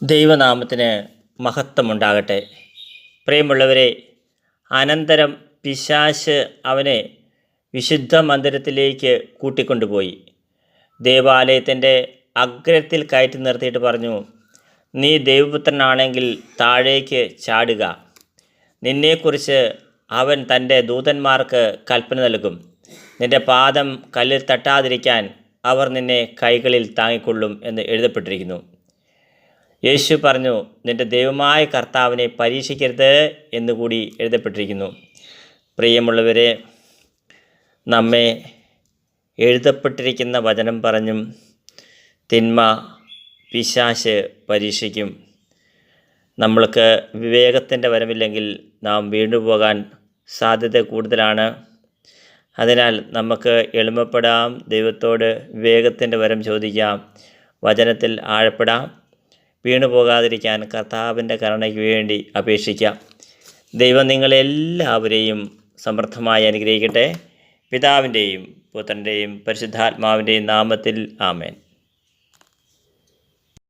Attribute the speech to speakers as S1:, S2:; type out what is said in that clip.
S1: ദൈവനാമത്തിന് മഹത്വമുണ്ടാകട്ടെ. പ്രിയമുള്ളവരെ, അനന്തരം പിശാച് അവനെ വിശുദ്ധ മന്ദിരത്തിലേക്ക് കൂട്ടിക്കൊണ്ടുപോയി ദേവാലയത്തിൻ്റെ അഗ്രത്തിൽ കയറ്റി നിർത്തിയിട്ട് പറഞ്ഞു, നീ ദൈവപുത്രനാണെങ്കിൽ താഴേക്ക് ചാടുക. നിന്നെക്കുറിച്ച് അവൻ തൻ്റെ ദൂതന്മാർക്ക് കൽപ്പന നൽകും. നിൻ്റെ പാദം കല്ലിൽ തട്ടാതിരിക്കാൻ അവർ നിന്നെ കൈകളിൽ താങ്ങിക്കൊള്ളും എന്ന് എഴുതപ്പെട്ടിരിക്കുന്നു. യേശു പറഞ്ഞു, നിൻ്റെ ദൈവമായ കർത്താവിനെ പരീക്ഷിക്കരുത് എന്നുകൂടി എഴുതപ്പെട്ടിരിക്കുന്നു. പ്രിയമുള്ളവരെ, നമ്മെ എഴുതപ്പെട്ടിരിക്കുന്ന വചനം പറഞ്ഞും തിന്മ പിശാച് പരീക്ഷിക്കും. നമ്മൾക്ക് വിവേകത്തിൻ്റെ വരമില്ലെങ്കിൽ നാം വീണുപോകാൻ സാധ്യത കൂടുതലാണ്. അതിനാൽ നമുക്ക് എളിമപ്പെടാം, ദൈവത്തോട് വിവേകത്തിൻ്റെ വരം ചോദിക്കാം, വചനത്തിൽ ആഴപ്പെടാം, വീണുപോകാതിരിക്കാൻ കർത്താവിൻ്റെ കരുണയ്ക്ക് വേണ്ടി അപേക്ഷിക്കാം. ദൈവം നിങ്ങളെല്ലാവരെയും സമൃദ്ധമായി അനുഗ്രഹിക്കട്ടെ. പിതാവിൻ്റെയും പുത്രൻ്റെയും പരിശുദ്ധാത്മാവിൻ്റെയും നാമത്തിൽ ആമേൻ.